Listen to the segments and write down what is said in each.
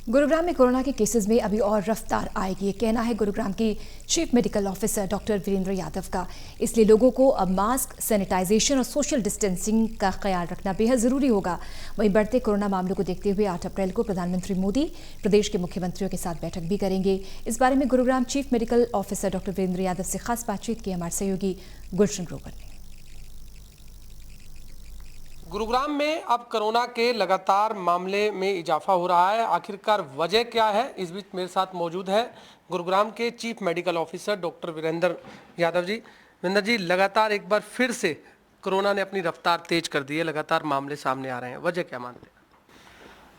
गुरुग्राम में कोरोना के केसेस में अभी और रफ्तार आएगी, ये कहना है गुरुग्राम की chief medical officer doctor Virendra Yadav का। इसलिए लोगों को अब मास्क, सैनिटाइजेशन और सोशल डिस्टेंसिंग का ख्याल रखना बेहद जरूरी होगा। वहीं बढ़ते कोरोना मामलों को देखते हुए 8 अप्रैल को प्रधानमंत्री मोदी प्रदेश के मुख्यमंत्रियों के साथ बैठक भी करेंगे। इस बारे में Gurugram chief medical officer doctor Virendra Yadav से खास बातचीत की हमारे सहयोगी गुलशन ग्रोवर ने। गुरुग्राम में अब कोरोना के लगातार मामले में इजाफा हो रहा है। आखिरकार वजह क्या है? इस बीच मेरे साथ मौजूद है गुरुग्राम के chief medical officer doctor Virendra Yadav ji. Virendra ji, लगातार एक बार फिर से कोरोना ने अपनी रफ्तार तेज कर दी है, लगातार मामले सामने आ रहे हैं, वजह क्या मानते हैं?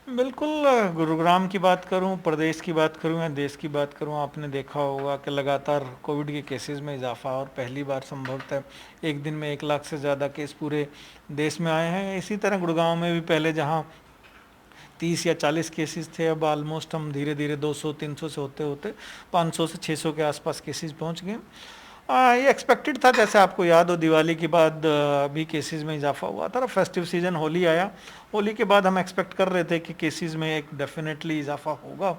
बिल्कुल, गुरुग्राम की बात करूं, प्रदेश की बात करूं या देश की बात करूं, आपने देखा होगा कि लगातार कोविड के केसेस में इजाफा और पहली बार संभवतः एक दिन में 1 लाख से ज़्यादा केस पूरे देश में आए हैं। इसी तरह गुड़गांव में भी पहले जहां 30 या 40 केसेस थे, अब ऑलमोस्ट हम धीरे धीरे 200-300 से होते होते 500 से 600 के आसपास केसेस पहुंच गए। ये एक्सपेक्टेड था। जैसे आपको याद हो, दिवाली के बाद भी केसेस में इजाफा हुआ था। फेस्टिव सीजन होली आया, होली के बाद हम एक्सपेक्ट कर रहे थे कि केसेस में एक डेफिनेटली इजाफा होगा।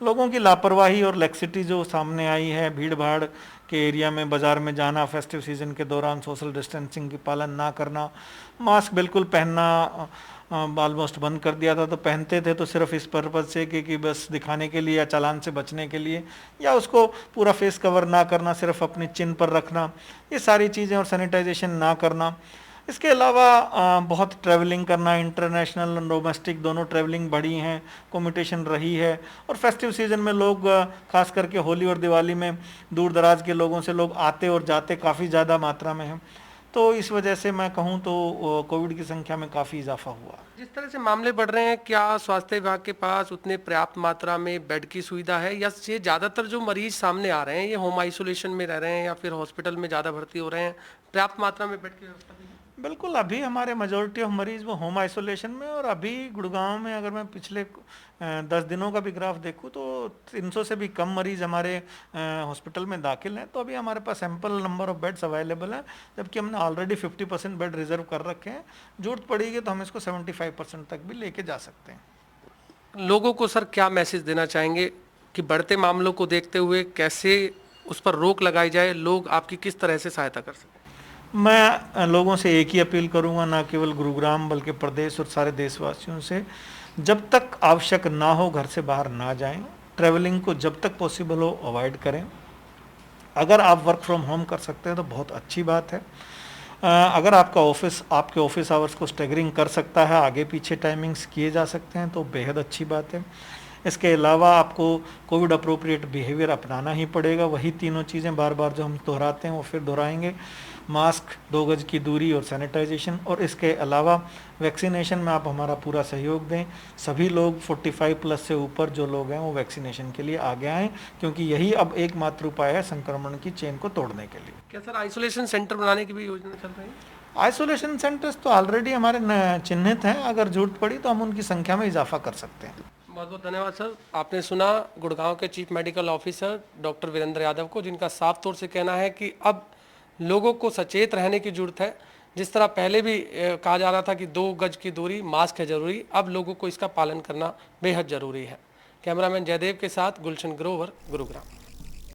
लोगों की लापरवाही और लेक्सिटी जो सामने आई है, भीड़ भाड़ के एरिया में बाज़ार में जाना, फेस्टिव सीजन के दौरान सोशल डिस्टेंसिंग की पालन ना करना, मास्क बिल्कुल पहनना ऑलमोस्ट बंद कर दिया था। तो पहनते थे तो सिर्फ इस पर्पज़ से कि बस दिखाने के लिए या चालान से बचने के लिए, या उसको पूरा फेस कवर ना करना, सिर्फ अपनी चिन पर रखना, ये सारी चीज़ें, और सैनिटाइजेशन ना करना। इसके अलावा बहुत ट्रैवलिंग करना, इंटरनेशनल और डोमेस्टिक दोनों ट्रैवलिंग बढ़ी हैं, कॉम्पिटिशन रही है। और फेस्टिव सीजन में लोग खास करके होली और दिवाली में दूर दराज के लोगों से लोग आते और जाते काफ़ी ज़्यादा मात्रा में हैं। तो इस वजह से मैं कहूँ तो कोविड की संख्या में काफ़ी इजाफा हुआ। जिस तरह से मामले बढ़ रहे हैं, क्या स्वास्थ्य विभाग के पास उतने पर्याप्त मात्रा में बेड की सुविधा है, या ये ज़्यादातर जो मरीज सामने आ रहे हैं ये होम आइसोलेशन में रह रहे हैं या फिर हॉस्पिटल में ज़्यादा भर्ती हो रहे हैं, पर्याप्त मात्रा में बेड की व्यवस्था नहीं है? बिल्कुल, अभी हमारे मेजॉरिटी ऑफ मरीज वो होम आइसोलेशन में, और अभी गुड़गांव में अगर मैं पिछले 10 दिनों का भी ग्राफ देखूं तो 300 से भी कम मरीज हमारे हॉस्पिटल में दाखिल हैं। तो अभी हमारे पास ample number of beds available हैं, जबकि हमने ऑलरेडी 50% बेड रिजर्व कर रखे हैं। जरूरत पड़ेगी तो हम इसको 75% तक भी लेके जा सकते हैं। लोगों को सर क्या मैसेज देना चाहेंगे कि बढ़ते मामलों को देखते हुए कैसे उस पर रोक लगाई जाए, लोग आपकी किस तरह से सहायता कर सकते हैं? मैं लोगों से एक ही अपील करूंगा, ना केवल गुरुग्राम बल्कि प्रदेश और सारे देशवासियों से, जब तक आवश्यक ना हो घर से बाहर ना जाएं। ट्रैवलिंग को जब तक पॉसिबल हो अवॉइड करें। अगर आप वर्क फ्रॉम होम कर सकते हैं तो बहुत अच्छी बात है। अगर आपके ऑफिस आवर्स को स्टैगरिंग कर सकता है, आगे पीछे टाइमिंग्स किए जा सकते हैं, तो बेहद अच्छी बात है। इसके अलावा आपको कोविड अप्रोप्रिएट बिहेवियर अपनाना ही पड़ेगा। वही तीनों चीज़ें बार बार जो हम दोहराते हैं वो फिर दोहराएंगे: मास्क, 2 गज की दूरी और सैनिटाइजेशन। और इसके अलावा वैक्सीनेशन में आप हमारा पूरा सहयोग दें। सभी लोग 45 प्लस से ऊपर जो लोग हैं वो वैक्सीनेशन के लिए आगे आएँ, क्योंकि यही अब एकमात्र उपाय है संक्रमण की चेन को तोड़ने के लिए। क्या सर आइसोलेशन सेंटर बनाने की भी योजना चल रही है? आइसोलेशन सेंटर्स तो ऑलरेडी हमारे चिन्हित हैं, अगर जरूरत पड़ी तो हम उनकी संख्या में इजाफा कर सकते हैं। बहुत बहुत धन्यवाद सर। आपने सुना गुड़गांव के chief medical officer doctor Virendra Yadav को, जिनका साफ तौर से कहना है कि अब लोगों को सचेत रहने की जरूरत है। जिस तरह पहले भी कहा जा रहा था कि 2 गज की दूरी, मास्क है जरूरी, अब लोगों को इसका पालन करना बेहद जरूरी है। कैमरामैन जयदेव के साथ गुलशन ग्रोवर, गुरुग्राम।